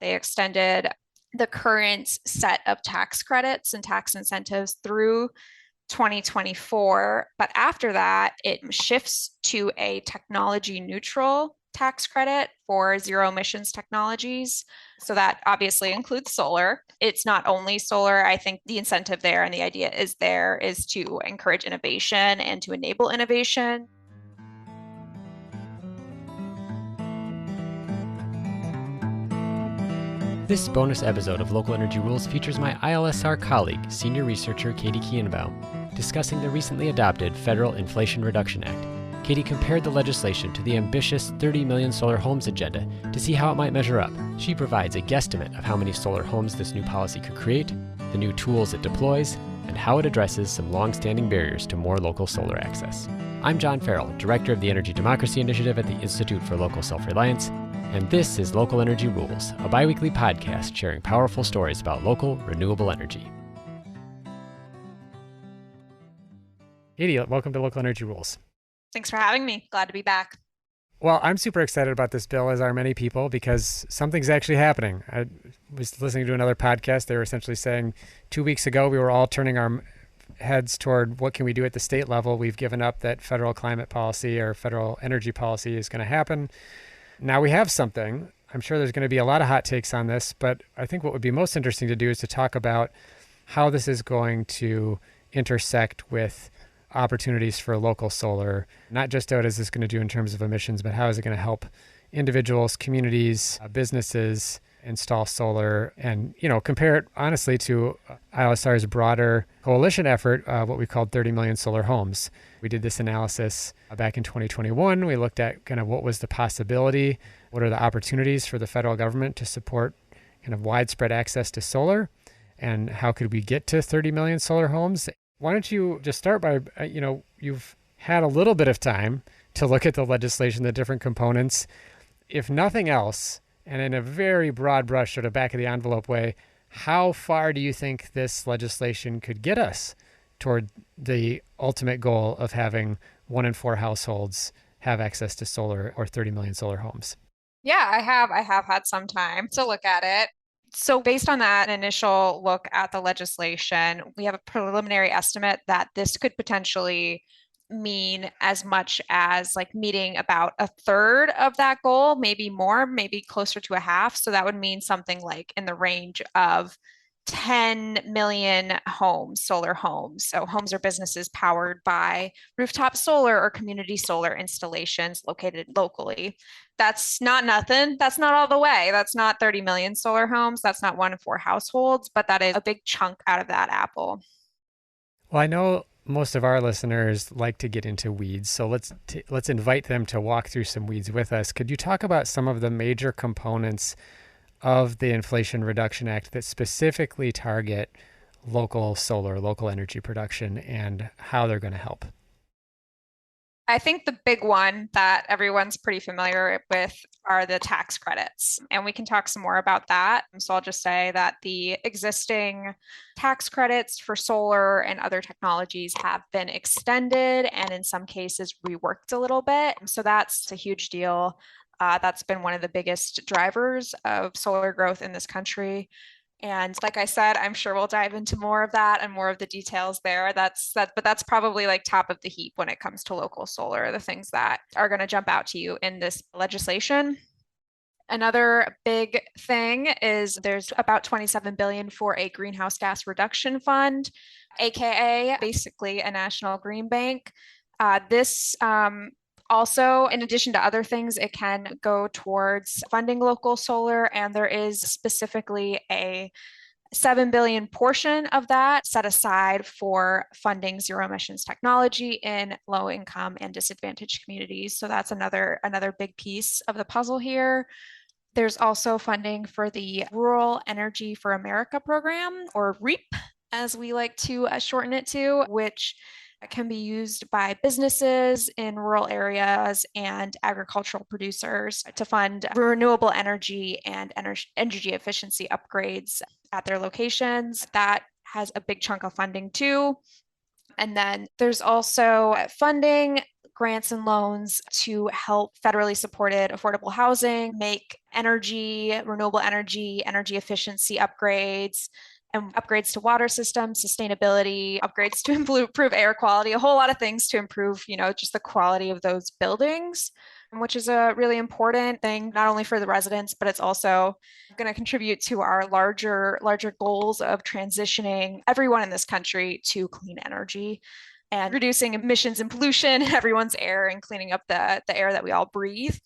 They extended the current set of tax credits and tax incentives through 2024. But after that, it shifts to a technology neutral tax credit for zero emissions technologies. So that obviously includes solar. It's not only solar. I think the incentive there and the idea is to encourage innovation and to enable innovation. This bonus episode of Local Energy Rules features my ILSR colleague, senior researcher Katie Kienbaum, discussing the recently adopted Federal Inflation Reduction Act. Katie compared the legislation to the ambitious 30 million solar homes agenda to see how it might measure up. She provides a guesstimate of how many solar homes this new policy could create, the new tools it deploys, and how it addresses some long-standing barriers to more local solar access. I'm John Farrell, Director of the Energy Democracy Initiative at the Institute for Local Self-Reliance, and this is Local Energy Rules, a bi-weekly podcast sharing powerful stories about local, renewable energy. Katie, welcome to Local Energy Rules. Thanks for having me. Glad to be back. Well, I'm super excited about this bill, as are many people, because something's actually happening. I was listening to another podcast. They were essentially saying 2 weeks ago, we were all turning our heads toward what can we do at the state level. We've given up that federal climate policy or federal energy policy is going to happen. Now we have something. I'm sure there's going to be a lot of hot takes on this, but I think what would be most interesting to do is to talk about how this is going to intersect with opportunities for local solar, not just what is this going to do in terms of emissions, but how is it going to help individuals, communities, businesses install solar, and compare it honestly to ILSR's broader coalition effort, what we called 30 million solar homes. We did this analysis back in 2021. We looked at kind of what was the possibility, what are the opportunities for the federal government to support kind of widespread access to solar, and how could we get to 30 million solar homes. Why don't you just start by, you've had a little bit of time to look at the legislation, the different components. If nothing else, and in a very broad brush, sort of back of the envelope way, how far do you think this legislation could get us toward the ultimate goal of having 1 in 4 households have access to solar or 30 million solar homes? Yeah, I have had some time to look at it. So based on that initial look at the legislation, we have a preliminary estimate that this could potentially mean as much as like meeting about a third of that goal, maybe more, maybe closer to a half. So that would mean something like in the range of 10 million homes, solar homes. So homes or businesses powered by rooftop solar or community solar installations located locally. That's not nothing. That's not all the way. That's not 30 million solar homes. That's not 1 in 4 households, but that is a big chunk out of that apple. Well, I know most of our listeners like to get into weeds, so let's invite them to walk through some weeds with us. Could you talk about some of the major components of the Inflation Reduction Act that specifically target local solar, local energy production, and how they're going to help? I think the big one that everyone's pretty familiar with are the tax credits, and we can talk some more about that. So I'll just say that the existing tax credits for solar and other technologies have been extended and in some cases reworked a little bit. So that's a huge deal. That's been one of the biggest drivers of solar growth in this country. And like I said, I'm sure we'll dive into more of that and more of the details there. But that's probably like top of the heap when it comes to local solar, the things that are going to jump out to you in this legislation. Another big thing is there's about 27 billion for a greenhouse gas reduction fund, aka basically a national green bank. This Also, in addition to other things, it can go towards funding local solar, and there is specifically a 7 billion portion of that set aside for funding zero emissions technology in low income and disadvantaged communities. So that's another big piece of the puzzle here. There's also funding for the Rural Energy for America program, or REAP, as we like to shorten it to, which can be used by businesses in rural areas and agricultural producers to fund renewable energy and energy efficiency upgrades at their locations. That has a big chunk of funding too. And then there's also funding grants and loans to help federally supported affordable housing, make renewable energy, energy efficiency upgrades, and upgrades to water systems, sustainability, upgrades to improve air quality, a whole lot of things to improve, just the quality of those buildings, which is a really important thing, not only for the residents, but it's also going to contribute to our larger goals of transitioning everyone in this country to clean energy and reducing emissions and pollution in everyone's air and cleaning up the air that we all breathe.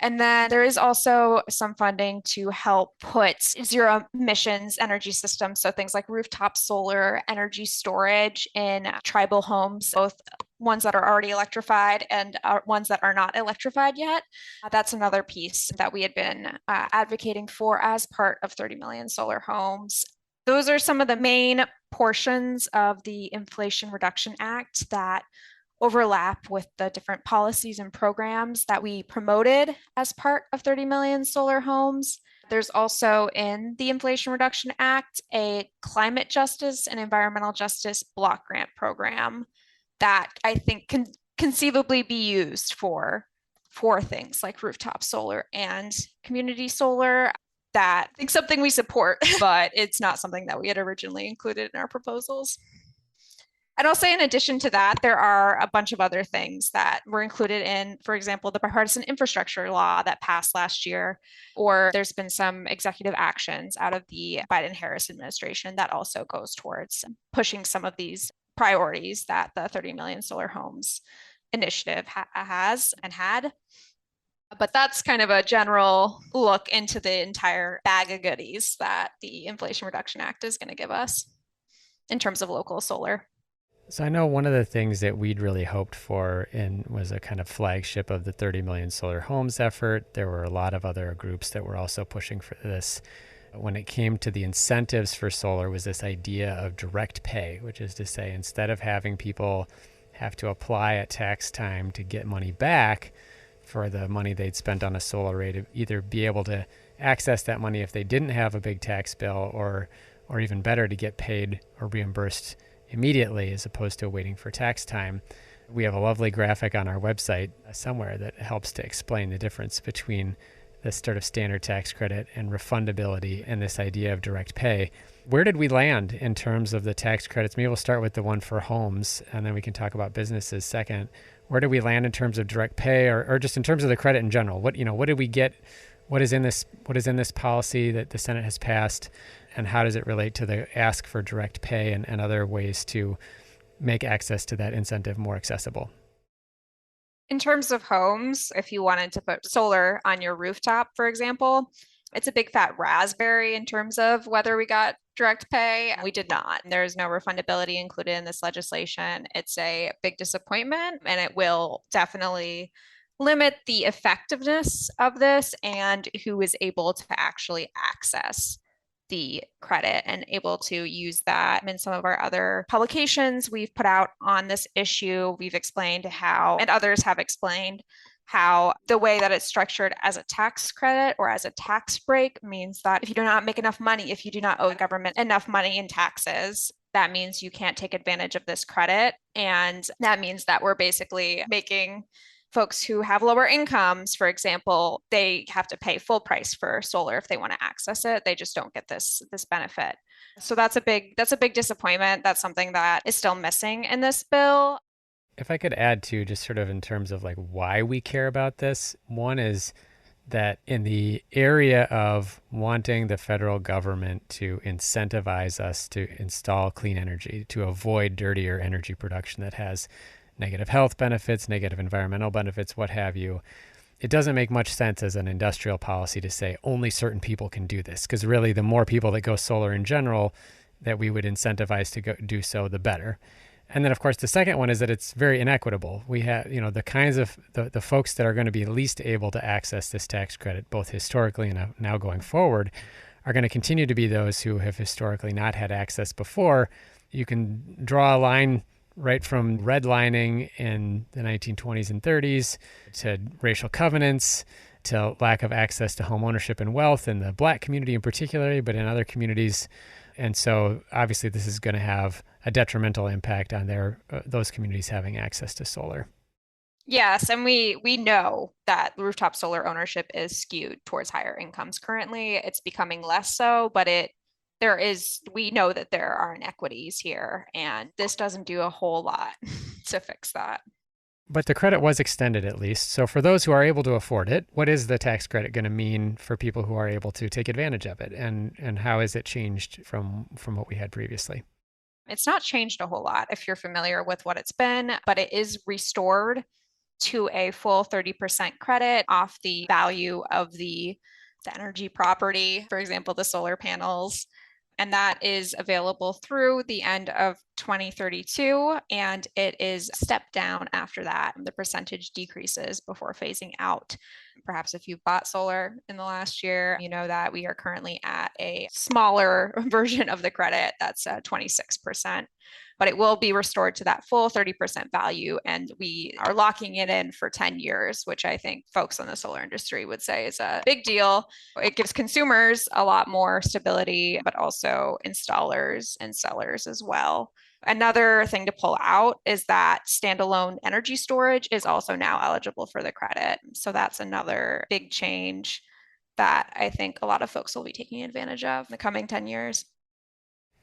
And then there is also some funding to help put zero emissions energy systems. So things like rooftop solar energy storage in tribal homes, both ones that are already electrified and ones that are not electrified yet. That's another piece that we had been advocating for as part of 30 million solar homes. Those are some of the main portions of the Inflation Reduction Act that overlap with the different policies and programs that we promoted as part of 30 million solar homes. There's also in the Inflation Reduction Act a climate justice and environmental justice block grant program that I think can conceivably be used for things like rooftop solar and community solar. That I think something we support, but it's not something that we had originally included in our proposals. And I'll say in addition to that, there are a bunch of other things that were included in, for example, the bipartisan infrastructure law that passed last year, or there's been some executive actions out of the Biden-Harris administration that also goes towards pushing some of these priorities that the 30 million solar homes initiative has and had. But that's kind of a general look into the entire bag of goodies that the Inflation Reduction Act is going to give us in terms of local solar. So I know one of the things that we'd really hoped for was a kind of flagship of the 30 million solar homes effort. There were a lot of other groups that were also pushing for this. When it came to the incentives for solar was this idea of direct pay, which is to say, instead of having people have to apply at tax time to get money back for the money they'd spent on a solar array, to either be able to access that money if they didn't have a big tax bill, or even better, to get paid or reimbursed immediately as opposed to waiting for tax time. We have a lovely graphic on our website somewhere that helps to explain the difference between this sort of standard tax credit and refundability and this idea of direct pay. Where did we land in terms of the tax credits? Maybe we'll start with the one for homes and then we can talk about businesses second. Where did we land in terms of direct pay or just in terms of the credit in general? What did we get? What is in this policy that the Senate has passed, and how does it relate to the ask for direct pay and other ways to make access to that incentive more accessible? In terms of homes, if you wanted to put solar on your rooftop, for example, it's a big fat raspberry in terms of whether we got direct pay. We did not. There's no refundability included in this legislation. It's a big disappointment, and it will definitely limit the effectiveness of this and who is able to actually access the credit and able to use that. In some of our other publications we've put out on this issue, we've explained how, and others have explained how the way that it's structured as a tax credit or as a tax break means that if you do not make enough money, if you do not owe the government enough money in taxes, that means you can't take advantage of this credit. And that means that we're basically making folks who have lower incomes, for example, they have to pay full price for solar if they want to access it. They just don't get this benefit. So that's a big disappointment. That's something that is still missing in this bill. If I could add to just sort of in terms of like why we care about this, one is that in the area of wanting the federal government to incentivize us to install clean energy, to avoid dirtier energy production that has negative health benefits, negative environmental benefits, what have you, it doesn't make much sense as an industrial policy to say only certain people can do this, because really the more people that go solar in general that we would incentivize to do so, the better. And then, of course, the second one is that it's very inequitable. We have, the kinds of the folks that are going to be least able to access this tax credit, both historically and now going forward, are going to continue to be those who have historically not had access before. You can draw a line right from redlining in the 1920s and 30s to racial covenants to lack of access to home ownership and wealth in the Black community in particular, but in other communities. And so obviously this is going to have a detrimental impact on those communities having access to solar. Yes, and we know that rooftop solar ownership is skewed towards higher incomes currently. It's becoming less so, but we know that there are inequities here, and this doesn't do a whole lot to fix that. But the credit was extended at least. So for those who are able to afford it, what is the tax credit going to mean for people who are able to take advantage of it? And how has it changed from what we had previously? It's not changed a whole lot if you're familiar with what it's been, but it is restored to a full 30% credit off the value of the energy property, for example, the solar panels. And that is available through the end of 2032. And it is stepped down after that. The percentage decreases before phasing out. Perhaps if you've bought solar in the last year, you know that we are currently at a smaller version of the credit that's 26%, but it will be restored to that full 30% value. And we are locking it in for 10 years, which I think folks in the solar industry would say is a big deal. It gives consumers a lot more stability, but also installers and sellers as well. Another thing to pull out is that standalone energy storage is also now eligible for the credit. So that's another big change that I think a lot of folks will be taking advantage of in the coming 10 years.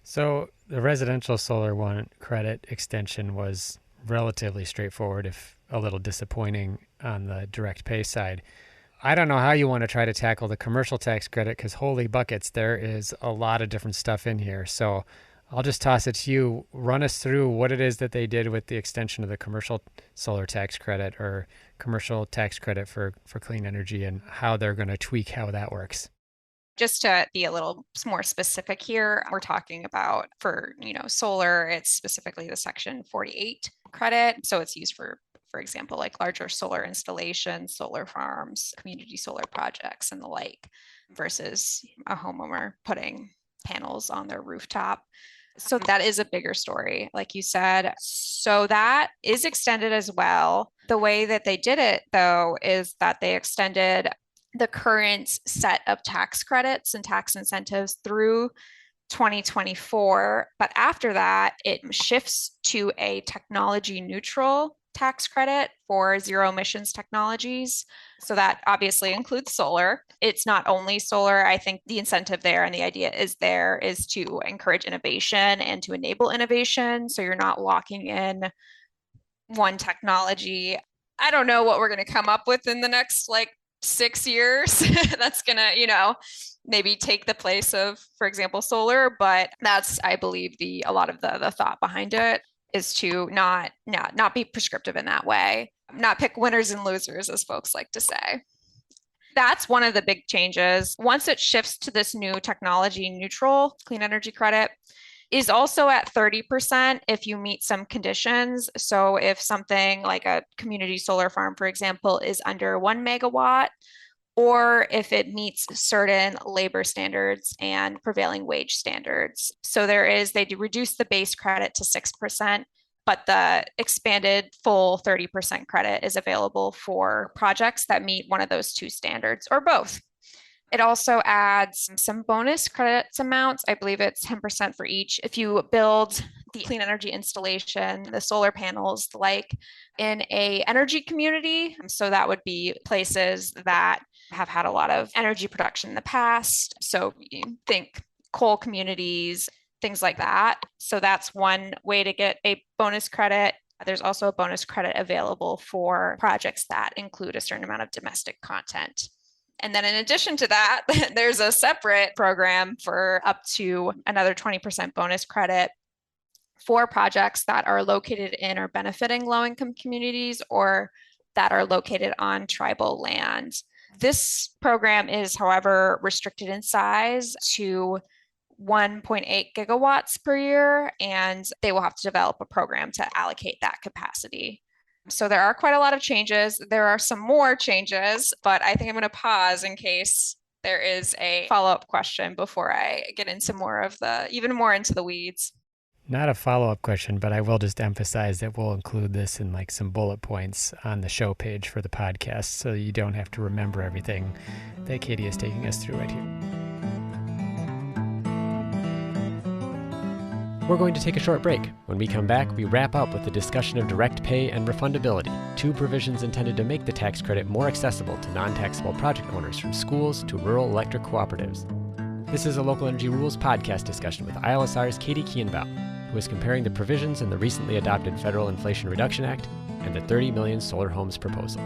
So the residential solar one credit extension was relatively straightforward, if a little disappointing on the direct pay side. I don't know how you want to try to tackle the commercial tax credit because holy buckets, there is a lot of different stuff in here. So I'll just toss it to you. Run us through what it is that they did with the extension of the commercial solar tax credit or commercial tax credit for clean energy and how they're going to tweak how that works. Just to be a little more specific here, we're talking about for, solar, it's specifically the Section 48 credit. So it's used for example, like larger solar installations, solar farms, community solar projects, and the like, versus a homeowner putting panels on their rooftop. So that is a bigger story, like you said. So that is extended as well. The way that they did it, though, is that they extended the current set of tax credits and tax incentives through 2024. But after that, it shifts to a technology neutral tax credit for zero emissions technologies. So that obviously includes solar. It's not only solar. I think the incentive there and the idea is to encourage innovation and to enable innovation. So you're not locking in one technology. I don't know what we're going to come up with in the next 6 years that's going to, maybe take the place of, for example, solar. But that's, I believe, a lot of the thought behind it is to not be prescriptive in that way, not pick winners and losers, as folks like to say. That's one of the big changes. Once it shifts to this new technology neutral clean energy credit, is also at 30% if you meet some conditions. So if something like a community solar farm, for example, is under 1 megawatt, or if it meets certain labor standards and prevailing wage standards. So they do reduce the base credit to 6%, but the expanded full 30% credit is available for projects that meet one of those two standards or both. It also adds some bonus credits amounts. I believe it's 10% for each. If you build the clean energy installation, the solar panels, like in a energy community. So that would be places that have had a lot of energy production in the past. So you think coal communities, things like that. So that's one way to get a bonus credit. There's also a bonus credit available for projects that include a certain amount of domestic content. And then in addition to that, there's a separate program for up to another 20% bonus credit for projects that are located in or benefiting low-income communities or that are located on tribal land. This program is, however, restricted in size to 1.8 gigawatts per year, and they will have to develop a program to allocate that capacity. So there are quite a lot of changes. There are some more changes, but I think I'm going to pause in case there is a follow-up question before I get into even more into the weeds. Not a follow-up question, but I will just emphasize that we'll include this in some bullet points on the show page for the podcast so you don't have to remember everything that Katie is taking us through right here. We're going to take a short break. When we come back, we wrap up with a discussion of direct pay and refundability, two provisions intended to make the tax credit more accessible to non-taxable project owners from schools to rural electric cooperatives. This is a Local Energy Rules podcast discussion with ILSR's Katie Kienbaum, who is comparing the provisions in the recently adopted Federal Inflation Reduction Act and the 30 million solar homes proposal.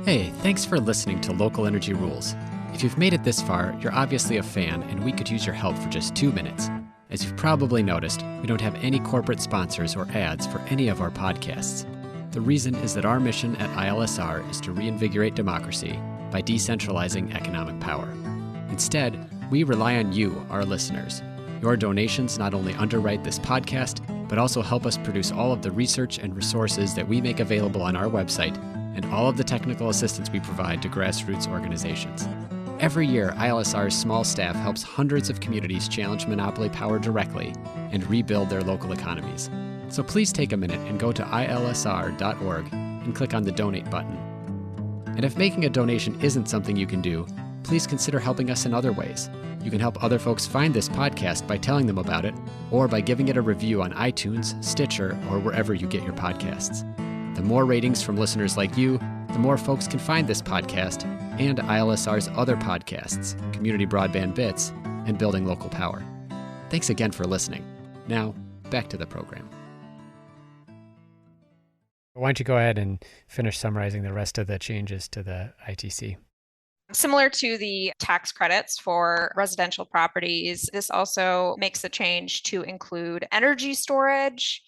Hey, thanks for listening to Local Energy Rules. If you've made it this far, you're obviously a fan, and we could use your help for just 2 minutes. As you've probably noticed, we don't have any corporate sponsors or ads for any of our podcasts. The reason is that our mission at ILSR is to reinvigorate democracy by decentralizing economic power. Instead, we rely on you, our listeners. Your donations not only underwrite this podcast, but also help us produce all of the research and resources that we make available on our website and all of the technical assistance we provide to grassroots organizations. Every year, ILSR's small staff helps hundreds of communities challenge monopoly power directly and rebuild their local economies. So please take a minute and go to ilsr.org and click on the donate button. And if making a donation isn't something you can do, please consider helping us in other ways. You can help other folks find this podcast by telling them about it, or by giving it a review on iTunes, Stitcher, or wherever you get your podcasts. The more ratings from listeners like you, the more folks can find this podcast and ILSR's other podcasts, Community Broadband Bits and Building Local Power. Thanks again for listening. Now, back to the program. Why don't you go ahead and finish summarizing the rest of the changes to the ITC? Similar to the tax credits for residential properties, this also makes a change to include energy storage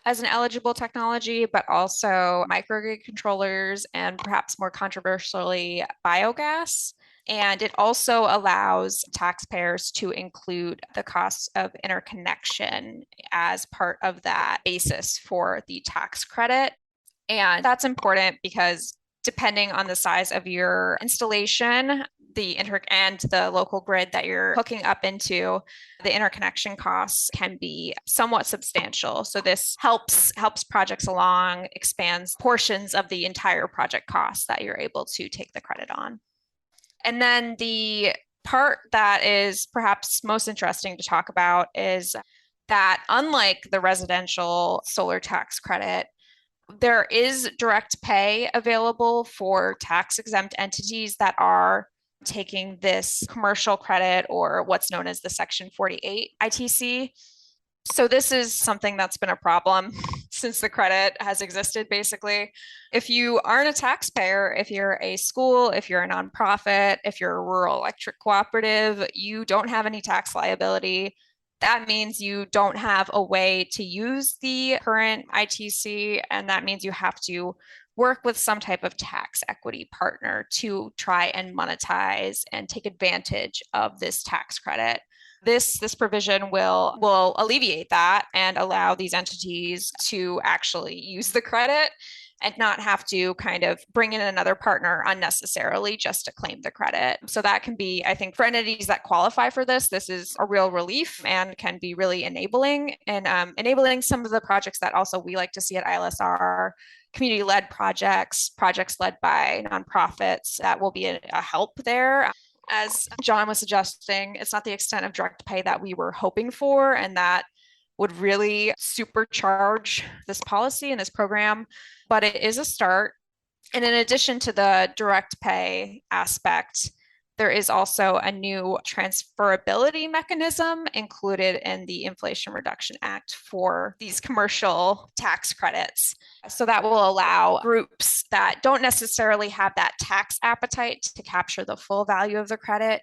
as an eligible technology, but also microgrid controllers and perhaps more controversially, biogas. And it also allows taxpayers to include the costs of interconnection as part of that basis for the tax credit. And that's important because depending on the size of your installation, and the local grid that you're hooking up into, the interconnection costs can be somewhat substantial. So this helps projects along, expands portions of the entire project cost that you're able to take the credit on. And then the part that is perhaps most interesting to talk about is that unlike the residential solar tax credit, there is direct pay available for tax exempt entities that are taking this commercial credit, or what's known as the Section 48 ITC. So this is something that's been a problem since the credit has existed, basically. If you aren't a taxpayer, if you're a school, if you're a nonprofit, if you're a rural electric cooperative, you don't have any tax liability. That means you don't have a way to use the current ITC, and that means you have to work with some type of tax equity partner to try and monetize and take advantage of this tax credit. This provision will alleviate that and allow these entities to actually use the credit and not have to kind of bring in another partner unnecessarily just to claim the credit. So that can be, I think, for entities that qualify for this, this is a real relief and can be really enabling, and enabling some of the projects that also we like to see at ILSR, community-led projects led by nonprofits. That will be a help there. As John was suggesting, it's not the extent of direct pay that we were hoping for, and that would really supercharge this policy and this program, but it is a start. And in addition to the direct pay aspect, there is also a new transferability mechanism included in the Inflation Reduction Act for these commercial tax credits. So that will allow groups that don't necessarily have that tax appetite to capture the full value of the credit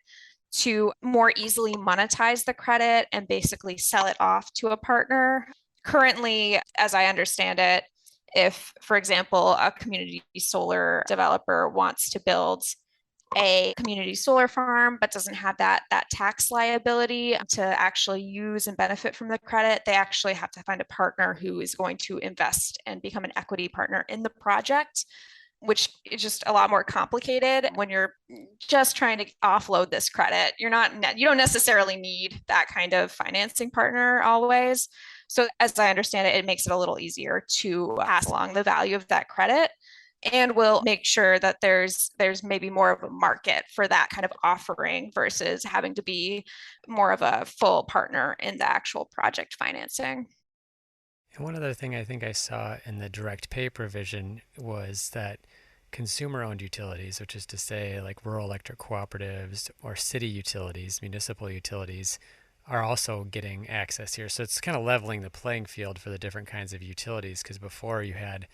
to more easily monetize the credit and basically sell it off to a partner. Currently, as I understand it, if, for example, a community solar developer wants to build a community solar farm but doesn't have that tax liability to actually use and benefit from the credit, they actually have to find a partner who is going to invest and become an equity partner in the project, which is just a lot more complicated when you're just trying to offload this credit. You don't necessarily need that kind of financing partner always. So as I understand it, it makes it a little easier to pass along the value of that credit. and we'll make sure that there's maybe more of a market for that kind of offering versus having to be more of a full partner in the actual project financing. And one other thing I think I saw in the direct pay provision was that consumer owned utilities, which is to say like rural electric cooperatives or city utilities, municipal utilities, are also getting access here. So it's kind of leveling the playing field for the different kinds of utilities because before you had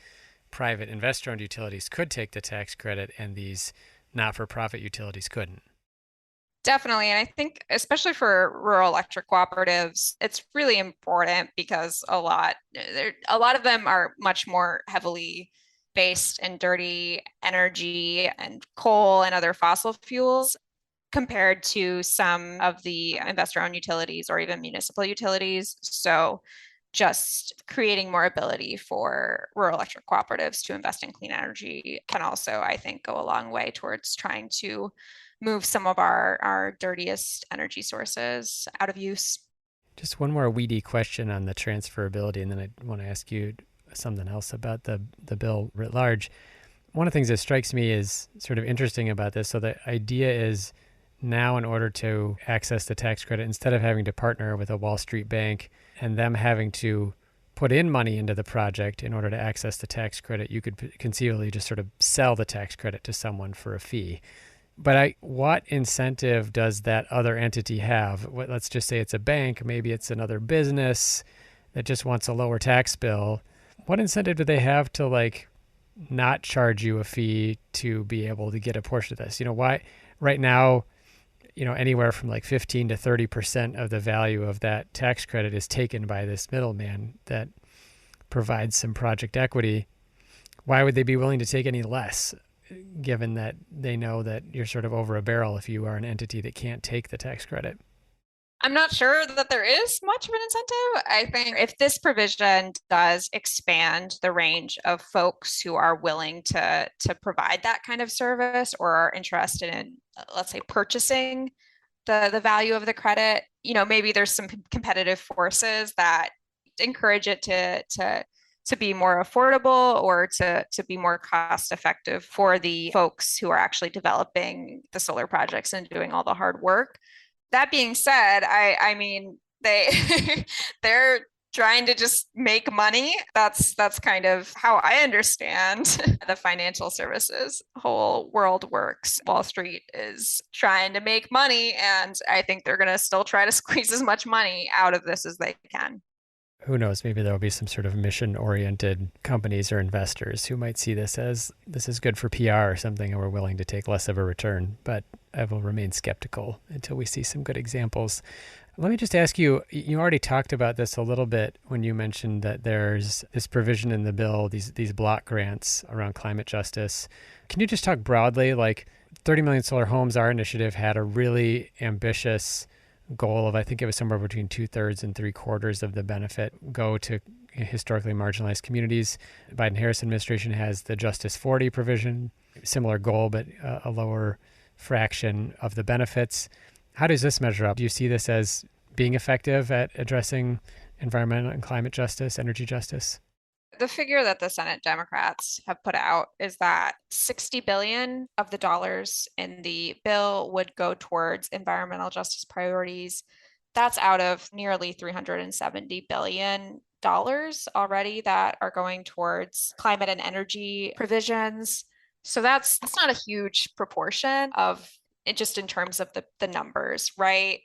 private investor owned utilities could take the tax credit and these not for profit utilities couldn't. Definitely. And I think, especially for rural electric cooperatives, it's really important because a lot of them are much more heavily based in dirty energy and coal and other fossil fuels compared to some of the investor-owned utilities or even municipal utilities. So just creating more ability for rural electric cooperatives to invest in clean energy can also, I think, go a long way towards trying to move some of our dirtiest energy sources out of use. Just one more weedy question on the transferability, and then I want to ask you something else about the bill writ large. One of the things that strikes me is sort of interesting about this. So the idea is now in order to access the tax credit, instead of having to partner with a Wall Street bank and them having to put in money into the project in order to access the tax credit, you could conceivably just sort of sell the tax credit to someone for a fee. But what incentive does that other entity have? Let's just say it's a bank, maybe it's another business that just wants a lower tax bill. What incentive do they have to like not charge you a fee to be able to get a portion of this? Why right now, anywhere from like 15 to 30% of the value of that tax credit is taken by this middleman that provides some project equity. Why would they be willing to take any less, given that they know that you're sort of over a barrel if you are an entity that can't take the tax credit? I'm not sure that there is much of an incentive. I think if this provision does expand the range of folks who are willing to provide that kind of service or are interested in, let's say, purchasing the value of the credit, maybe there's some competitive forces that encourage it to be more affordable or to be more cost effective for the folks who are actually developing the solar projects and doing all the hard work. That being said, I mean they they're trying to just make money. That's kind of how I understand the financial services whole world works. Wall Street is trying to make money, and I think they're going to still try to squeeze as much money out of this as they can. Who knows? Maybe there'll be some sort of mission-oriented companies or investors who might see this as this is good for PR or something, and we're willing to take less of a return. But I will remain skeptical until we see some good examples. Let me just ask you, you already talked about this a little bit when you mentioned that there's this provision in the bill, these block grants around climate justice. Can you just talk broadly, like 30 million solar homes, our initiative had a really ambitious goal of, I think it was somewhere between 2/3 and 3/4 of the benefit go to historically marginalized communities. The Biden-Harris administration has the Justice 40 provision, similar goal, but a lower fraction of the benefits. How does this measure up? Do you see this as being effective at addressing environmental and climate justice, energy justice? The figure that the Senate Democrats have put out is that 60 billion of the dollars in the bill would go towards environmental justice priorities. That's out of nearly 370 billion dollars already that are going towards climate and energy provisions. So that's not a huge proportion of it just in terms of the numbers, right?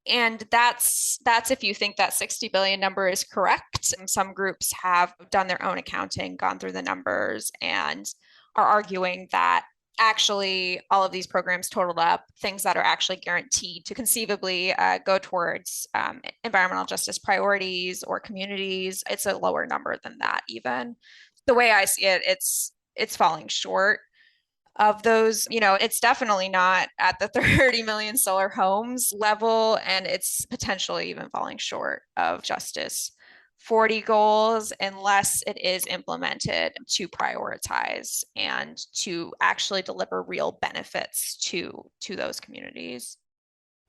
And that's if you think that 60 billion number is correct. Some groups have done their own accounting, gone through the numbers, and are arguing that actually all of these programs totaled up things that are actually guaranteed to conceivably go towards environmental justice priorities or communities. It's a lower number than that even. The way I see it, it's falling short of those. It's definitely not at the 30 million solar homes level, and it's potentially even falling short of Justice 40 goals unless it is implemented to prioritize and to actually deliver real benefits to those communities.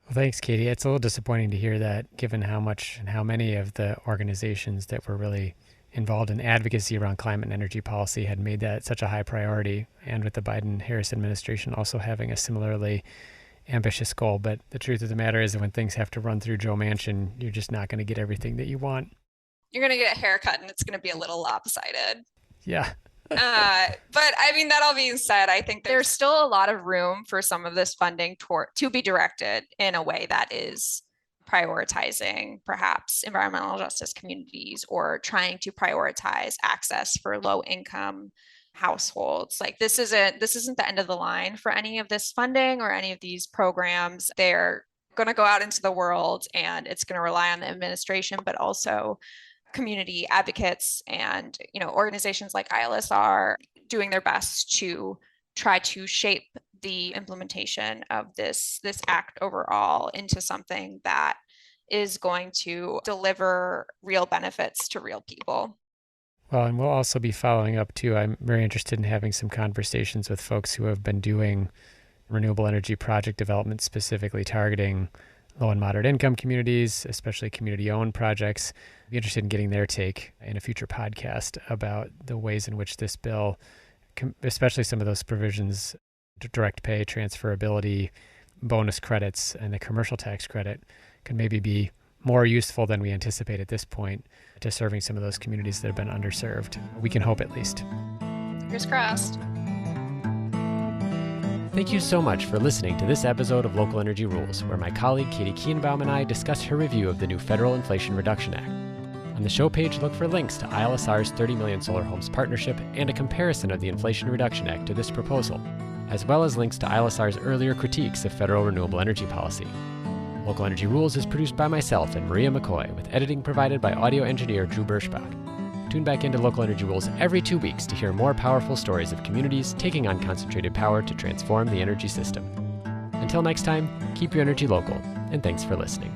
Well, thanks, Katie. It's a little disappointing to hear that, given how much and how many of the organizations that were really involved in advocacy around climate and energy policy had made that such a high priority, and with the Biden-Harris administration also having a similarly ambitious goal. But the truth of the matter is that when things have to run through Joe Manchin, you're just not going to get everything that you want. You're going to get a haircut and it's going to be a little lopsided. Yeah. But I mean, that all being said, I think there's still a lot of room for some of this funding to be directed in a way that is prioritizing perhaps environmental justice communities or trying to prioritize access for low income households. Like this isn't the end of the line for any of this funding or any of these programs. They're going to go out into the world and it's going to rely on the administration, but also community advocates and organizations like ILSR doing their best to try to shape the implementation of this act overall into something that is going to deliver real benefits to real people. Well, and we'll also be following up too. I'm very interested in having some conversations with folks who have been doing renewable energy project development, specifically targeting low and moderate income communities, especially community-owned projects. I'd be interested in getting their take in a future podcast about the ways in which this bill, especially some of those provisions, direct pay, transferability, bonus credits, and the commercial tax credit, can maybe be more useful than we anticipate at this point to serving some of those communities that have been underserved. We can hope, at least. Fingers crossed. Thank you so much for listening to this episode of Local Energy Rules, where my colleague Katie Kienbaum and I discussed her review of the new Federal Inflation Reduction Act. On the show page, look for links to ILSR's 30 Million Solar Homes Partnership and a comparison of the Inflation Reduction Act to this proposal, as well as links to ILSR's earlier critiques of federal renewable energy policy. Local Energy Rules is produced by myself and Maria McCoy, with editing provided by audio engineer Drew Birschbach. Tune back into Local Energy Rules every 2 weeks to hear more powerful stories of communities taking on concentrated power to transform the energy system. Until next time, keep your energy local, and thanks for listening.